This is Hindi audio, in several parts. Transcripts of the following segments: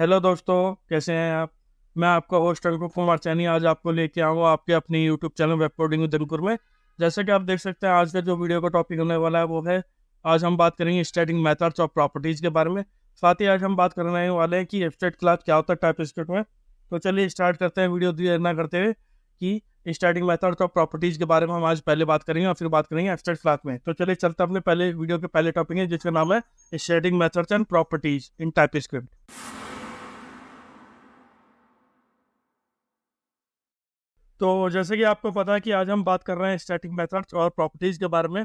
हेलो दोस्तों, कैसे हैं आप। मैं आपका होस्ट अंकुर कुमार चैनी आज आपको लेके आऊँगा आपके अपने YouTube channel web coding with Ankur में। जैसे कि आप देख सकते हैं, आज का जो वीडियो का टॉपिक होने वाला है वो है, आज हम बात करेंगे स्टैटिक मेथड्स और प्रॉपर्टीज़ के बारे में। साथ ही आज हम बात करने वाले हैं कि एब्स्ट्रैक्ट क्लास क्या होता है टाइपस्क्रिप्ट में। तो चलिए स्टार्ट करते हैं वीडियो देर ना करते हुए कि स्टैटिक मेथड्स और प्रॉपर्टीज़ के बारे में हम आज पहले बात करेंगे और फिर बात करेंगे एब्स्ट्रैक्ट क्लास में। तो चलिए चलते हैं अपने पहले वीडियो के पहले टॉपिक है, जिसका नाम है static methods and properties in TypeScript. तो जैसे कि आपको पता है कि आज हम बात कर रहे हैं स्टैटिक मेथड्स और प्रॉपर्टीज के बारे में।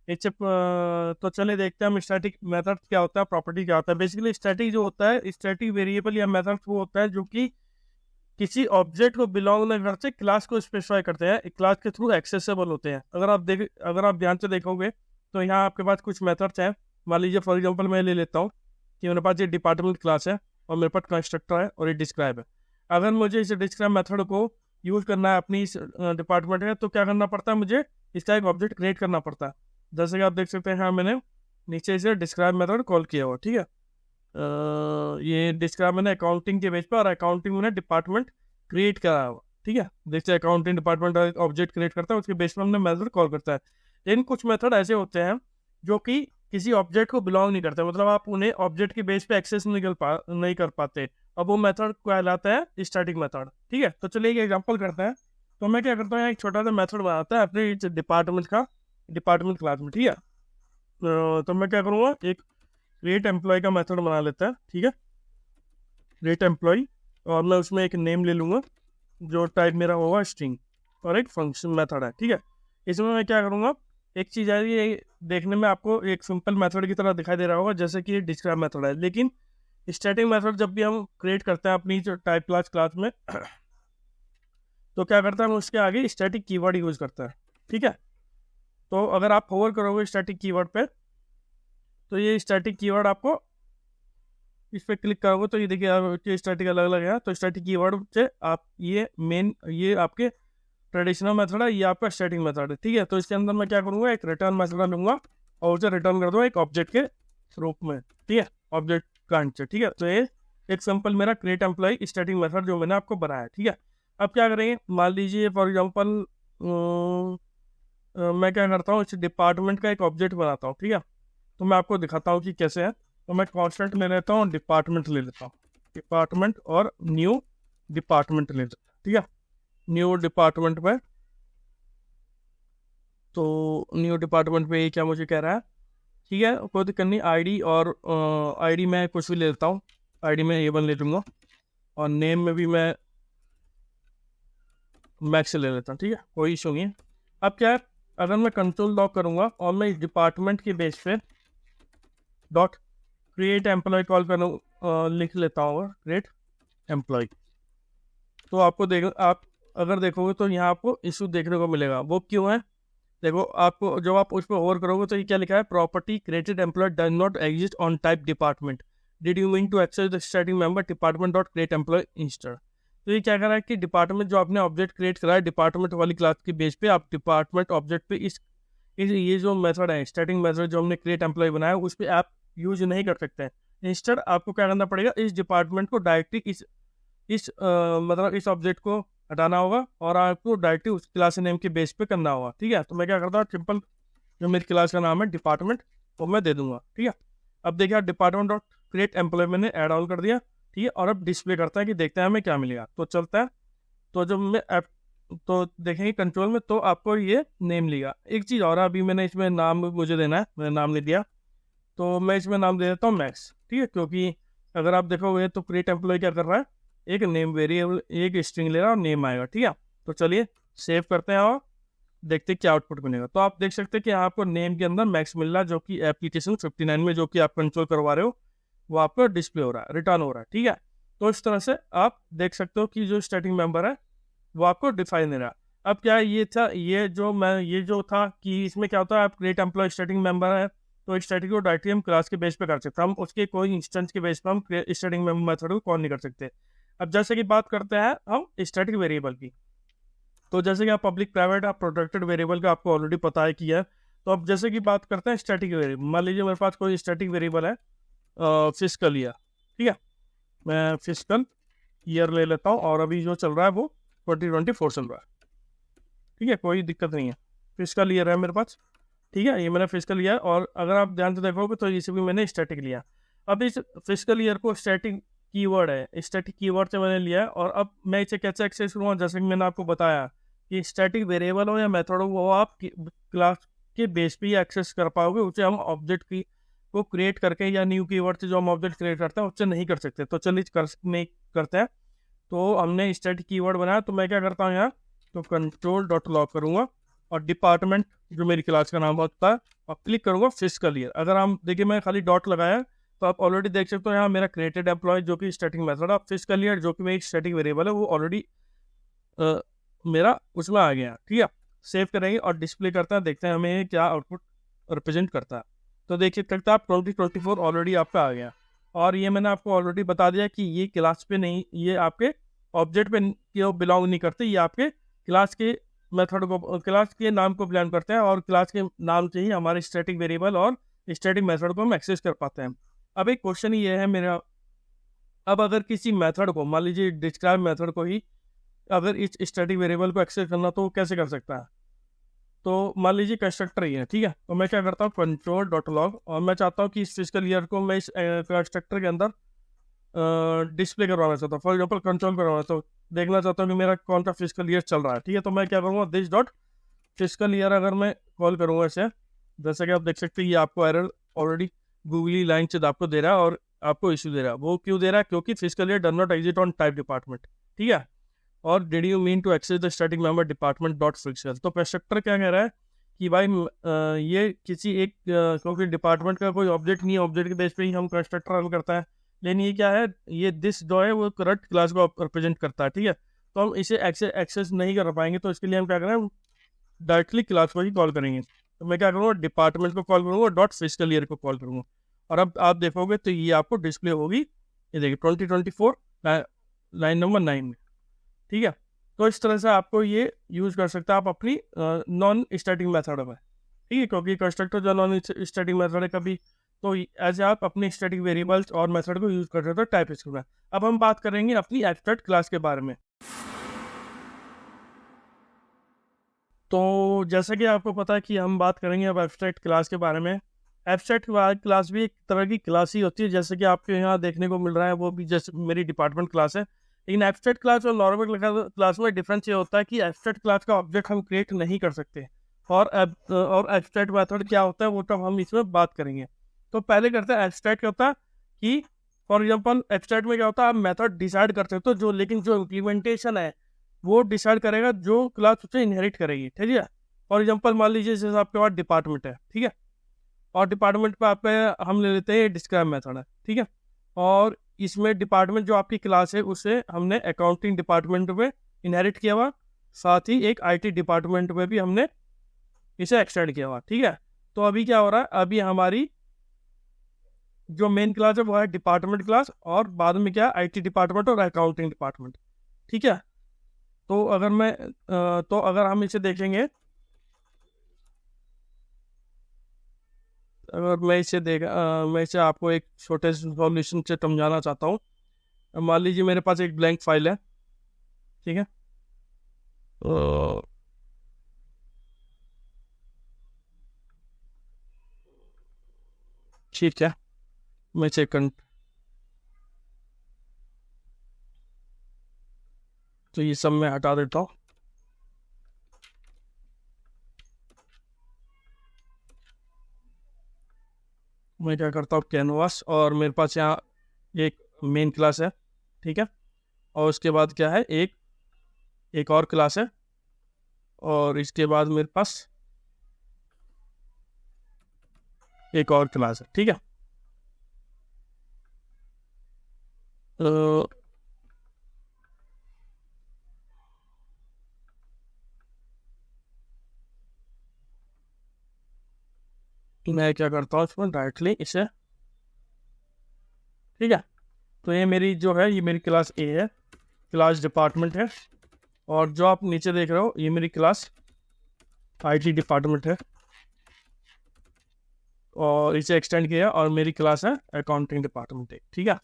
तो चलिए देखते हैं हम स्टैटिक मेथड्स क्या होता है, प्रॉपर्टी क्या होता है। बेसिकली स्टैटिक जो होता है, स्टैटिक वेरिएबल या मेथड्स वो होता है जो कि किसी ऑब्जेक्ट को बिलोंग नहीं करते, क्लास को स्पेसिफाई करते हैं, क्लास के थ्रू एक्सेसिबल होते हैं। अगर आप ध्यान से देखोगे तो यहाँ आपके पास कुछ मेथड्स हैं। मान लीजिए फॉर एग्जाम्पल मैं ले लेता हूँ कि मेरे पास ये डिपार्टमेंट क्लास है और मेरे पास कंस्ट्रक्टर है और ये डिस्क्राइब है। अगर मुझे इस डिस्क्राइब मेथड को यूज करना है अपनी इस डिपार्टमेंट में, तो क्या करना पड़ता है, मुझे इसका एक ऑब्जेक्ट क्रिएट करना पड़ता है। जैसे कि आप देख सकते हैं, हाँ मैंने नीचे से डिस्क्राइब मेथड कॉल किया हुआ, ठीक है। ये डिस्क्राइब मैंने अकाउंटिंग के बेस पर और अकाउंटिंग मैंने डिपार्टमेंट क्रिएट करा हुआ, ठीक है। देखते हैं अकाउंटिंग डिपार्टमेंट ऑब्जेक्ट क्रिएट करता है, उसके बेस पर हमने मेथड कॉल करता है। लेकिन कुछ मेथड ऐसे होते हैं जो कि किसी ऑब्जेक्ट को बिलोंग नहीं करते, मतलब आप उन्हें ऑब्जेक्ट के बेस पे एक्सेस नहीं कर पाते। अब वो मेथड कहलाता है स्टैटिक मेथड, ठीक है। तो चलिए एक एग्जांपल करते हैं। तो मैं क्या करता हूँ, एक छोटा सा मेथड बनाता है अपने डिपार्टमेंट क्लास में, ठीक है। तो मैं क्या करूँगा, एक क्रिएट एम्प्लॉय का मेथड बना लेता है, ठीक है। क्रिएट एम्प्लॉय, और मैं उसमें एक नेम ले लूँगा जो टाइप मेरा होगा स्ट्रिंग, और एक फंक्शन मेथड है, ठीक है। इसमें मैं क्या करूँगा, एक चीज़ है, ये देखने में आपको एक सिंपल मेथड की तरह दिखाई दे रहा होगा जैसे कि डिस्क्राइब मेथड है, लेकिन स्टैटिक मेथड जब भी हम क्रिएट करते हैं अपनी जो टाइप क्लास में तो क्या करता है, हम उसके आगे स्टैटिक कीवर्ड यूज करता है, ठीक है। तो अगर आप होवर करोगे स्टैटिक कीवर्ड पे, तो ये स्टैटिक कीवर्ड आपको इस पर क्लिक करोगे तो ये देखिए आपके स्टैटिक अलग अलग है। तो स्टैटिक कीवर्ड से आप ये आपके ट्रेडिशनल मेथड है, ये आपका स्टैटिक मेथड है, ठीक है। तो इसके अंदर मैं क्या करूँगा, एक रिटर्न मेथड लूँगा और उसे रिटर्न कर दूँगा एक ऑब्जेक्ट के रूप में, ठीक है, ऑब्जेक्ट कांड से, ठीक है। तो ये एक सिंपल मेरा क्रिएट एम्प्लॉय स्टैटिक मेथड जो मैंने आपको बनाया, ठीक है। अब क्या करेंगे, मान लीजिए फॉर एग्जांपल मैं क्या करता हूँ, इस डिपार्टमेंट का एक ऑब्जेक्ट बनाता हूँ, ठीक है। तो मैं आपको दिखाता हूँ कि कैसे है। तो मैं कॉन्स्टेंट ले लेता हूँ, डिपार्टमेंट ले लेता हूँ, डिपार्टमेंट और न्यू डिपार्टमेंट ले लेता हूँ, ठीक है। न्यू डिपार्टमेंट में, तो न्यू डिपार्टमेंट में ये क्या मुझे कह रहा है, ठीक है, कोई दिक्कत नहीं। आईडी और आईडी मैं कुछ भी ले लेता हूँ, आईडी में A1 ले लूँगा और नेम में भी मैं मैक्स ले लेता हूँ, ठीक है, कोई इशू नहीं है। अब क्या है, अगर मैं कंट्रोल लॉक करूँगा और मैं इस डिपार्टमेंट के बेस पे डॉट क्रिएट एम्प्लॉय कॉल करूँ, लिख लेता हूँ क्रिएट एम्प्लॉय, तो आप अगर देखोगे तो यहाँ आपको इशू देखने को मिलेगा। वो क्यों है, देखो आपको जब आप उस पर ओवर करोगे तो ये क्या लिखा है, property created employ does not exist on type department, did you mean to access the static member department dot create employ instead. तो ये क्या कर रहा है कि डिपार्टमेंट जो आपने ऑब्जेक्ट क्रिएट करा है डिपार्टमेंट वाली क्लास के बेस पे, आप डिपार्टमेंट ऑब्जेक्ट पे इस ये जो मेथड है स्टैटिक मेथड जो हमने क्रिएट एम्प्लॉय बनाया है उस पर आप यूज नहीं कर सकते हैं। इंस्टेड आपको क्या करना पड़ेगा, इस डिपार्टमेंट को डायरेक्टली मतलब इस ऑब्जेक्ट को हटाना होगा और आपको डायरेक्टली उस क्लास नेम के बेस पे करना होगा, ठीक है। तो मैं क्या करता हूँ, सिंपल जो मेरी क्लास का नाम है डिपार्टमेंट वो मैं दे दूंगा, ठीक है। अब देखिए डिपार्टमेंट डॉट क्रिएट एम्प्लॉय मैंने ऐड ऑन कर दिया, ठीक है। और अब डिस्प्ले करता है कि देखते हैं हमें क्या मिलेगा। तो चलता है, तो जब मैं तो देखेंगे कंट्रोल में तो आपको ये नेम लेगा। एक चीज़ और, अभी मैंने इसमें नाम मुझे देना है, मैंने नाम नहीं दिया, तो मैं इसमें नाम दे देता हूँ मैक्स, ठीक है। क्योंकि अगर आप देखोगे तो क्रिएट एम्प्लॉय क्या कर रहा है, एक नेम वेरिएबल एक स्ट्रिंग ले रहा है और नेम आएगा, ठीक है। तो चलिए सेव करते हैं और देखते हैं क्या आउटपुट मिलेगा। तो आप देख सकते हैं कि आपको नेम के अंदर मैक्स मिल रहा है, जो कि एप्लीकेशन 59 में जो कि आप कंट्रोल करवा रहे हो वो आपको डिस्प्ले हो रहा है, रिटर्न हो रहा है, ठीक है। तो इस तरह से आप देख सकते हो कि जो स्टैटिक मेंबर है वो आपको डिफाइन दे रहा है। अब क्या ये था, ये जो था कि इसमें क्या होता है, आप क्रिएट एम्प्लॉय स्टैटिक मेंबर है तो स्टैटिक को डायरेक्टली हम क्लास के बेस पे कर सकते हैं, हम उसके कोई इंस्टेंस के बेस पे हम स्टैटिक मेंबर मेथड को कॉल नहीं कर सकते। अब जैसे कि बात करते हैं हम स्टैटिक वेरिएबल की, तो जैसे कि आप पब्लिक प्राइवेट आप प्रोटेक्टेड वेरिएबल का आपको ऑलरेडी पता है कि है। तो अब जैसे कि बात करते हैं स्टैटिक वेरिएबल, मान लीजिए मेरे पास कोई स्टैटिक वेरिएबल है फिजिकल ईयर, ठीक है। मैं फिजिकल ईयर ले लेता हूँ और अभी जो चल रहा है वो 2024 चल रहा है। ठीक है, कोई दिक्कत नहीं है, फिजिकल ईयर है मेरे पास। ठीक है, ये मैंने फिजिकल ईयर, और अगर आप ध्यान से देखोगे तो इसे भी मैंने स्टैटिक लिया। अब इस फिजिकल ईयर को स्टैटिक कीवर्ड है, स्टैटिक कीवर्ड से मैंने लिया है, और अब मैं इसे कैसे एक्सेस करूँगा, जैसे कि मैंने आपको बताया कि स्टैटिक वेरिएबल हो या मेथड हो, वो आप क्लास के बेस पे ही एक्सेस कर पाओगे, उसे हम ऑब्जेक्ट की को क्रिएट करके या न्यू कीवर्ड से जो हम ऑब्जेक्ट क्रिएट करते हैं उससे नहीं कर सकते। तो चलिए नहीं करते हैं। तो हमने स्टैटिक कीवर्ड बनाया, तो मैं क्या करता हूँ यहाँ, तो कंट्रोल डॉट लॉग करूँगा और डिपार्टमेंट जो मेरी क्लास का नाम होता है, और क्लिक करूँगा फिजिकल ईयर। अगर हम देखिए मैं खाली डॉट लगाया तो आप ऑलरेडी देख सकते हो यहाँ मेरा क्रिएटेड एम्प्लॉय जो कि स्टैटिक मेथड है, फिजिकल ईयर जो कि मेरी स्टैटिक वेरिएबल है वो ऑलरेडी मेरा उसमें आ गया। ठीक है, सेव करेंगे और डिस्प्ले करता है, देखते हैं हमें क्या आउटपुट रिप्रेजेंट करता है। तो देखिए सकता है आप 2024 ऑलरेडी आपका आ गया, और ये मैंने आपको ऑलरेडी बता दिया कि ये क्लास पे नहीं, ये आपके ऑब्जेक्ट पे बिलोंग नहीं करते, ये आपके क्लास के मेथड को, क्लास के नाम को बिलोंग करते हैं, और क्लास के नाम से ही हमारे स्टैटिक वेरिएबल और स्टैटिक मेथड को हम एक्सेस कर पाते हैं। अब एक क्वेश्चन ये है मेरा, अब अगर किसी मेथड को, मान लीजिए डिस्क्राइब मेथड को ही अगर इस स्टैटिक वेरिएबल को एक्सेस करना, तो कैसे कर सकता है। तो मान लीजिए कंस्ट्रक्टर ही है, ठीक है, तो मैं क्या करता हूँ कंट्रोल डॉट लॉग, और मैं चाहता हूँ कि इस फिजिकल ईयर को मैं इस कंस्ट्रक्टर के अंदर डिस्प्ले करवाना चाहता हूँ, फॉर एग्जाम्पल कंट्रोल करवाना चाहता हूँ, देखना चाहता हूँ कि मेरा कौन सा फिजिकल ईयर चल रहा है। ठीक है, तो मैं क्या करूँगा, दिस डॉट फिजिकल ईयर अगर मैं कॉल करूँगा इसे, जैसे कि आप देख सकते हैं ये आपको एरर ऑलरेडी गूगली लाइन से आपको दे रहा है, और आपको इशू दे रहा है। वो क्यों दे रहा है, क्योंकि physical year does not exit on type department. ठीक है, और did you mean to access the static member department dot physical. तो कंस्ट्रक्टर क्या कह रहा है कि भाई ये किसी एक क्योंकि डिपार्टमेंट का कोई ऑब्जेक्ट नहीं है, ऑब्जेक्ट के बेस पे ही हम कंस्ट्रक्टर रन करता है, लेकिन ये क्या है, ये दिस जो है वो करंट क्लास को रिप्रेजेंट करता है। ठीक है, तो हम इसे एक्सेस नहीं कर पाएंगे, तो इसके लिए हम क्या करें, डायरेक्टली क्लास को ही कॉल करेंगे। तो मैं क्या करूँगा, डिपार्टमेंट को कॉल करूँगा, डॉट फिजिकल ईयर को कॉल करूँगा, और अब आप देखोगे तो ये आपको डिस्प्ले होगी, ये देखिए 2024 लाइन नंबर 9 में। ठीक है, तो इस तरह से आपको ये यूज़ कर सकते हैं आप अपनी नॉन स्टैटिक मेथड में। ठीक है, क्योंकि कंस्ट्रक्टर जो नॉन स्टैटिक मेथड है कभी, तो ऐसे आप अपने स्टैटिक वेरिएबल्स और मेथड को यूज़ कर सकते हो टाइप स्क्रिप्ट में। अब हम बात करेंगे अपनी एब्स्ट्रैक्ट क्लास के बारे में। तो जैसा कि आपको पता है कि हम बात करेंगे अब एब्स्ट्रैक्ट क्लास के बारे में। एब्स्ट्रैक्ट क्लास भी एक तरह की क्लास ही होती है, जैसे कि आपके यहाँ देखने को मिल रहा है, वो भी जैसे मेरी डिपार्टमेंट क्लास है। लेकिन एब्स्ट्रैक्ट क्लास और नॉर्मल क्लास में डिफरेंस ये होता है कि एब्स्ट्रैक्ट क्लास का ऑब्जेक्ट हम क्रिएट नहीं कर सकते, और एब्स्ट्रैक्ट मेथड क्या होता है वो तो हम इसमें बात करेंगे। तो पहले करते हैं एब्स्ट्रैक्ट होता है कि फॉर एग्जाम्पल एब्स्ट्रैक्ट में क्या होता है, आप मेथड डिसाइड कर सकते हो, जो लेकिन जो इम्प्लीमेंटेशन है वो डिसाइड करेगा जो क्लास उसे इनहेरिट करेगी। ठीक है, फॉर एग्जांपल मान लीजिए जैसे आपके पास डिपार्टमेंट है, ठीक है, और डिपार्टमेंट पे आप हम ले लेते हैं डिस्क्राइब मेथड है। ठीक है, और इसमें डिपार्टमेंट जो आपकी क्लास है उसे हमने अकाउंटिंग डिपार्टमेंट में इनहेरिट किया हुआ, साथ ही एक IT डिपार्टमेंट में भी हमने इसे एक्सटेंड किया हुआ। ठीक है, तो अभी क्या हो रहा है, अभी हमारी जो मेन क्लास है वो है डिपार्टमेंट क्लास, और बाद में क्या IT डिपार्टमेंट और अकाउंटिंग डिपार्टमेंट। ठीक है, तो अगर हम इसे देखेंगे, अगर मैं इसे आपको एक छोटे से सॉल्यूशन से समझाना चाहता हूँ। मान लीजिए मेरे पास एक ब्लैंक फाइल है, ठीक है, ठीक है, मैं इसे तो ये सब मैं हटा देता हूँ। मैं क्या करता हूँ कैनवास, और मेरे पास यहाँ एक मेन क्लास है, ठीक है, और उसके बाद क्या है, एक और क्लास है, और इसके बाद मेरे पास एक और क्लास है। ठीक है, मैं क्या करता हूँ इसमें डायरेक्टली इसे, ठीक है, तो ये मेरी जो है, ये मेरी क्लास A है, क्लास डिपार्टमेंट है, और जो आप नीचे देख रहे हो ये मेरी क्लास IT डिपार्टमेंट है, और इसे एक्सटेंड किया, और मेरी क्लास है अकाउंटिंग डिपार्टमेंट है। ठीक है,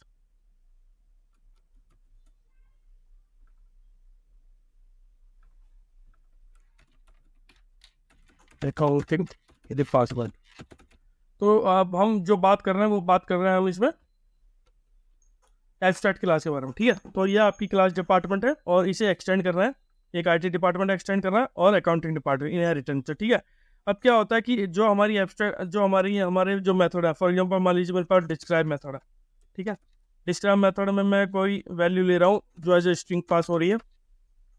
अकाउंटिंग डिपार्टमेंट। तो अब हम जो बात कर रहे हैं वो बात कर रहे हैं हम इसमें एब्स्ट्रैक्ट क्लास के बारे में, ठीक है। तो ये आपकी क्लास डिपार्टमेंट है और इसे एक्सटेंड कर रहे हैं, एक आईटी डिपार्टमेंट एक्सटेंड कर रहा है और अकाउंटिंग डिपार्टमेंट इनहेरिटेंस से, ठीक है। अब क्या होता है कि जो हमारी एब्स्ट्रैक्ट जो हमारे जो मेथड है, फॉर एग्जांपल मान लीजिए मेरे पास डिस्क्राइब मेथड है, ठीक है। डिस्क्राइब मेथड में मैं कोई वैल्यू ले रहा हूँ जो एज ए स्ट्रिंग पास हो रही है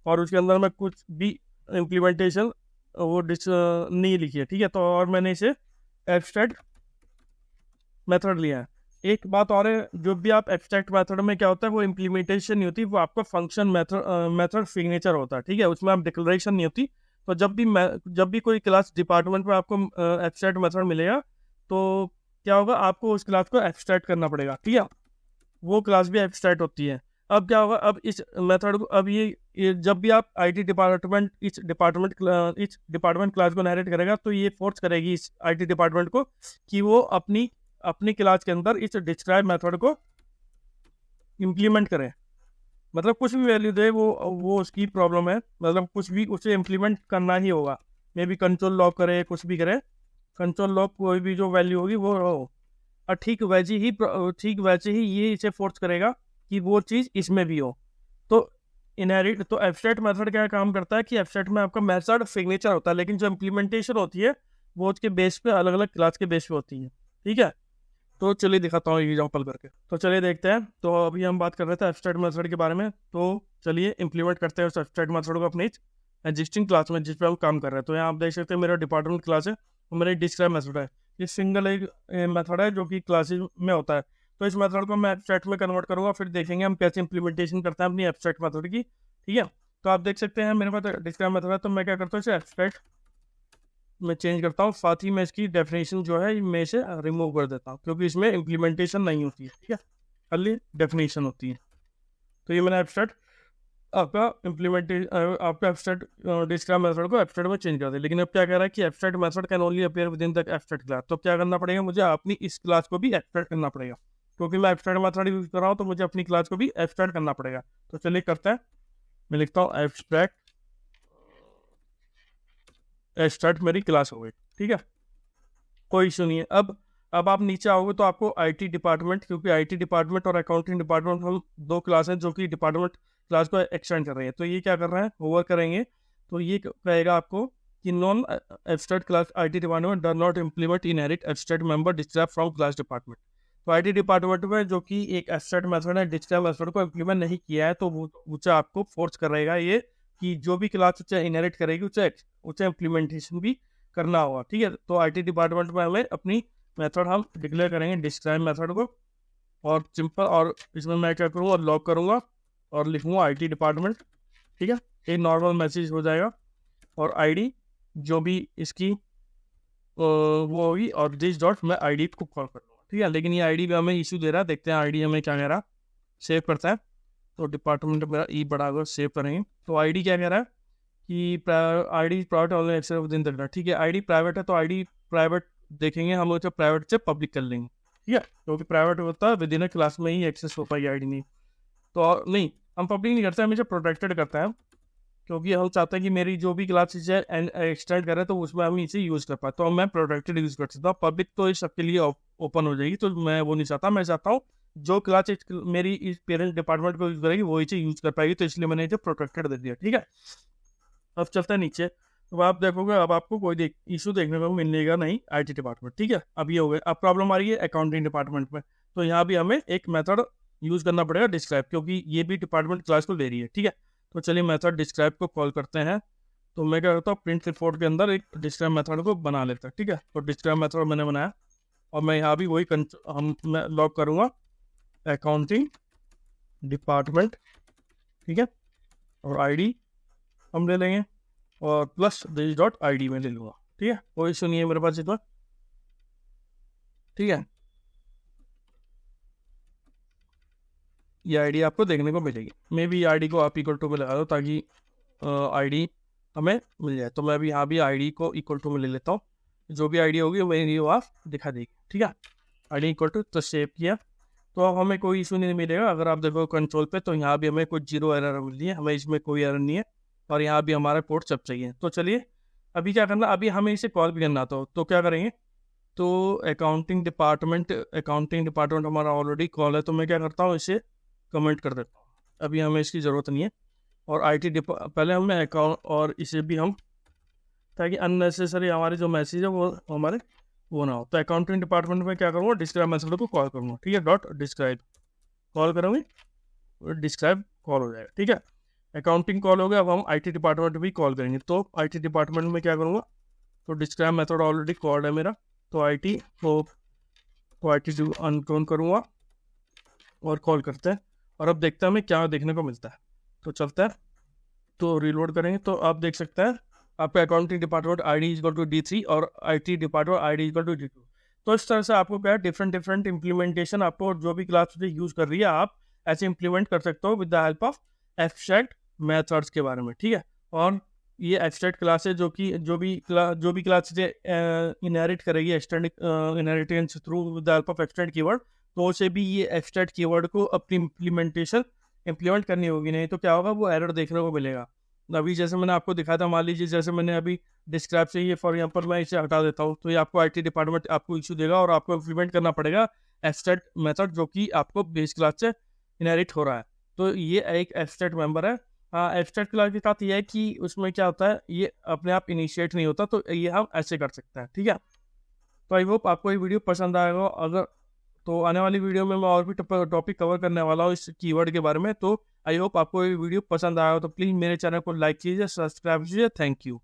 और उसके अंदर मैं कुछ भी इम्प्लीमेंटेशन वो नहीं लिखी है, ठीक है। तो और मैंने इसे एब्स्ट्रैक्ट मेथड लिया है। एक बात और है, जो भी आप एब्स्ट्रैक्ट मेथड में क्या होता है वो इम्प्लीमेंटेशन नहीं होती, वो आपका फंक्शन मेथड सिग्नेचर होता है, ठीक है। उसमें आप डिक्लेरेशन नहीं होती। तो जब भी कोई क्लास डिपार्टमेंट में आपको एब्स्ट्रैक्ट मेथड मिलेगा तो क्या होगा, आपको उस क्लास को एब्स्ट्रैक्ट करना पड़ेगा, ठीक है। वो क्लास भी एब्स्ट्रैक्ट होती है। अब क्या होगा, अब इस मेथड को अब ये जब भी आप आईटी डिपार्टमेंट इस डिपार्टमेंट क्लास को इनहेरिट करेगा तो ये फोर्स करेगी इस आईटी डिपार्टमेंट को कि वो अपनी क्लास के अंदर इस डिस्क्राइब मेथड को इम्प्लीमेंट करें। मतलब कुछ भी वैल्यू दे वो उसकी प्रॉब्लम है, मतलब कुछ भी उसे इम्प्लीमेंट करना ही होगा। मे बी कंट्रोल लॉक करे, कुछ भी करे, कंट्रोल लॉक कोई भी जो वैल्यू होगी वो हो। और ठीक वैसे ही ये इसे फोर्स करेगा कि वो चीज़ इसमें भी हो। तो एब्स्ट्रैक्ट मेथड क्या काम करता है कि एब्स्ट्रैक्ट में आपका मेथड सिग्नेचर होता है, लेकिन जो इम्प्लीमेंटेशन होती है वो उसके बेस पे अलग अलग क्लास के बेस पे होती है, ठीक है। तो चलिए दिखाता हूँ एग्जाम्पल करके। तो चलिए देखते हैं। तो अभी हम बात कर रहे थे एब्स्ट्रैक्ट मेथड के बारे में, तो चलिए इम्प्लीमेंट करते हैं उस एब्स्ट्रैक्ट मेथड को अपनी एग्जिस्टिंग क्लास में जिस पे हम काम कर रहे हैं। तो यहाँ आप देख सकते हैं मेरा डिपार्टमेंट क्लास है और मेरा डिस्क्राइब मेथड है। ये सिंगल एक मेथड है जो कि क्लासेज में होता है। तो इस मेथड को मैं एब्स्ट्रैक्ट में कन्वर्ट करूँगा, फिर देखेंगे हम कैसे इंप्लीमेंटेशन करते हैं अपनी एब्स्ट्रैक्ट मेथड की, ठीक है। तो आप देख सकते हैं मेरे पास डिस्क्राइब मेथड है, तो मैं क्या करता हूँ इसे एब्स्ट्रैक्ट में चेंज करता हूँ। साथ ही मैं इसकी डेफिनेशन जो है मैं इसे रिमूव कर देता हूँ क्योंकि इसमें इंप्लीमेंटेशन नहीं होती है, ठीक है, खाली डेफिनेशन होती है। तो ये मैंने एब्स्ट्रैक्ट आपका एब्स्ट्रैक्ट डिस्क्राइब मेथड को एब्स्ट्रैक्ट में चेंज कर दिया। लेकिन अब क्या कह रहा है कि abstract method can only appear with in the abstract class. तो क्या करना पड़ेगा, मुझे अपनी इस क्लास को भी एब्स्ट्रैक्ट करना पड़ेगा क्योंकि मैं एब्स्ट्रैक्ट मेथड यूज कर रहा हूँ, तो मुझे अपनी क्लास को भी एब्स्ट्रैक्ट करना पड़ेगा। तो चलिए करते हैं। मैं लिखता हूँ एब्स्ट्रैक्ट मेरी क्लास हो गई, ठीक है, कोई इशू नहीं है। अब आप नीचे आओगे तो आपको आईटी डिपार्टमेंट, क्योंकि आईटी डिपार्टमेंट और अकाउंटिंग डिपार्टमेंट हम दो क्लास हैं जो कि डिपार्टमेंट क्लास को एक्सटेंड कर रहे हैं। तो ये क्या कर रहे हैं, ओवर करेंगे। तो ये कहेगा आपको कि non abstract class IT department does not implement inherit abstract member describe from class department. तो आईटी डिपार्टमेंट में जो कि एक एब्स्ट्रैक्ट मेथड है डिस्क्राइब मेथड को इम्प्लीमेंट नहीं किया है, तो उसे आपको फोर्स कर रहेगा ये कि जो भी क्लास उसे इनहेरिट करेगी उसे इम्प्लीमेंटेशन भी करना होगा, ठीक है। तो आईटी डिपार्टमेंट में हमें अपनी मेथड हम डिक्लेयर करेंगे डिस्क्राइब मेथड को, और सिंपल, और इसमें मैं क्या करूँगा, लॉक करूँगा और लिखूँगा आईटी डिपार्टमेंट, ठीक है। एक नॉर्मल मैसेज हो जाएगा और आईडी जो भी इसकी वो होगी, और दिस डॉट मैं आईडी को कॉल कर लूँगा, ठीक है। लेकिन ये आईडी भी हमें इशू दे रहा है, देखते हैं आईडी हमें क्या कह रहा है। सेव करता है तो डिपार्टमेंट मेरा ई बड़ा होगा, सेव करेंगे। तो आईडी क्या कह रहा है कि ID private online access within the data, ठीक है। आईडी प्राइवेट है तो आईडी प्राइवेट देखेंगे हम, उसे प्राइवेट से पब्लिक कर लेंगे, ठीक है, क्योंकि प्राइवेट होता है विद इन क्लास में ही एक्सेस हो पाएगी आईडी, नहीं तो नहीं, हम पब्लिक नहीं करते, हमेशा प्रोटेक्टेड करते हैं, क्योंकि हम चाहते हैं कि मेरी जो भी क्लासेज है एक्सटेंड करें तो उसमें हम इसे यूज़ कर पाए। तो मैं प्रोटेक्टेड यूज़ कर सकता हूँ, पब्लिक तो इस सबके लिए ओपन हो जाएगी, तो मैं वो नहीं चाहता। मैं चाहता हूँ जो क्लास मेरी इस पेरेंट डिपार्टमेंट को यूज़ करेगी वो इसे यूज़ कर पाएगी, तो इसलिए मैंने इसे प्रोटेक्टेड दे दिया, ठीक है। अब चलता है नीचे, तो आप देखोगे अब आपको कोई इशू देखने को मिलेगा नहीं आईटी डिपार्टमेंट, ठीक है। अब ये हो गया। अब प्रॉब्लम आ रही है अकाउंटिंग डिपार्टमेंट में, तो यहाँ भी हमें एक मेथड यूज़ करना पड़ेगा डिस्क्राइब, क्योंकि ये भी डिपार्टमेंट क्लास को ले रही है, ठीक है। तो चलिए मेथड डिस्क्राइब को कॉल करते हैं। तो मैं क्या करता हूँ, प्रिंट रिपोर्ट के अंदर एक डिस्क्राइब मेथड को बना लेता है, ठीक है। तो डिस्क्राइब मेथड मैंने बनाया और मैं यहाँ भी वही मैं लॉग करूँगा अकाउंटिंग डिपार्टमेंट, ठीक है, और आईडी हम ले लेंगे और प्लस दिस डॉट आईडी में ले लूँगा, ठीक है, कोई इशू नहीं है मेरे पास इतना, ठीक है। ये आईडी आपको देखने को मिलेगी। मे भी आईडी को आप इक्वल टू में लगा दो ताकि आईडी हमें मिल जाए। तो मैं अभी यहाँ भी आईडी को इक्वल टू में ले लेता हूँ, जो भी आईडी होगी वही वो आप दिखा देगी, ठीक है। आईडी इक्वल टू तो सेव किया, तो अब हमें कोई इशू नहीं मिलेगा। अगर आप देखो कंट्रोल पे तो यहाँ भी हमें कुछ जीरो एरर मिल रही है, हमें इसमें कोई एरर नहीं है, और यहाँ भी हमारा कोड सब चाहिए। तो चलिए अभी क्या करना, अभी हमें इसे कॉल भी करना तो क्या करेंगे, तो अकाउंटिंग डिपार्टमेंट हमारा ऑलरेडी कॉल है, तो मैं क्या करता हूँ इसे कमेंट कर देता हूँ, अभी हमें इसकी ज़रूरत नहीं है। और पहले हमें अकाउंट और इसे भी हम, ताकि अननेसेसरी हमारे जो मैसेज है वो ना हो। तो अकाउंटिंग डिपार्टमेंट में क्या करूँगा, डिस्क्राइब मैसेज को कॉल करूँगा, ठीक है, डॉट डिस्क्राइब कॉल करूँगी, डिस्क्राइब कॉल हो जाएगा, ठीक है। अकाउंटिंग कॉल हो गया, अब हम आईटी डिपार्टमेंट भी कॉल करेंगे। तो आईटी डिपार्टमेंट में क्या करूँगा, तो डिस्क्राइब मेथड ऑलरेडी कॉल्ड है मेरा, तो आईटी ऑन करूँगा और कॉल करते हैं, और अब देखते हैं हमें क्या देखने को मिलता है। तो चलता है, तो रीलोड करेंगे, तो आप देख सकते हैं आपका accounting department ID equal to D3 और IT department ID equal to D2। तो इस तरह से आपको क्या है, डिफरेंट इम्प्लीमेंटेशन आपको जो भी क्लास यूज़ कर रही है आप ऐसे इम्प्लीमेंट कर सकते हो with the help of abstract methods के बारे में, ठीक है। और ये एब्स्ट्रैक्ट क्लास है जो भी क्लास इनहेरिट करेगी extend inheritance through with the help of extend keyword, तो उसे भी ये एक्सटेंड कीवर्ड को अपनी इम्प्लीमेंट करनी होगी, नहीं तो क्या होगा, वो एरर देखने को मिलेगा। अभी जैसे मैंने आपको दिखाया था, मान लीजिए जैसे मैंने अभी डिस्क्राइब से ये फॉर एग्जांपल मैं इसे हटा देता हूँ, तो ये आपको आईटी डिपार्टमेंट आपको इशू देगा और आपको इम्प्लीमेंट करना पड़ेगा एब्स्ट्रैक्ट मेथड जो कि आपको बेस क्लास से इनहेरिट हो रहा है। तो ये एक एब्स्ट्रैक्ट मेंबर है। हाँ, एब्स्ट्रैक्ट क्लास के साथ ये है कि उसमें क्या होता है, ये अपने आप इनिशिएट नहीं होता, तो ये हम ऐसे कर सकते हैं, ठीक है। तो आई होप आपको ये वीडियो पसंद आएगा। अगर तो आने वाली वीडियो में मैं और भी टॉपिक कवर करने वाला हूँ इस कीवर्ड के बारे में, तो आई होप आपको ये वीडियो पसंद आया हो। तो प्लीज़ मेरे चैनल को लाइक कीजिए, सब्सक्राइब कीजिए। Thank you.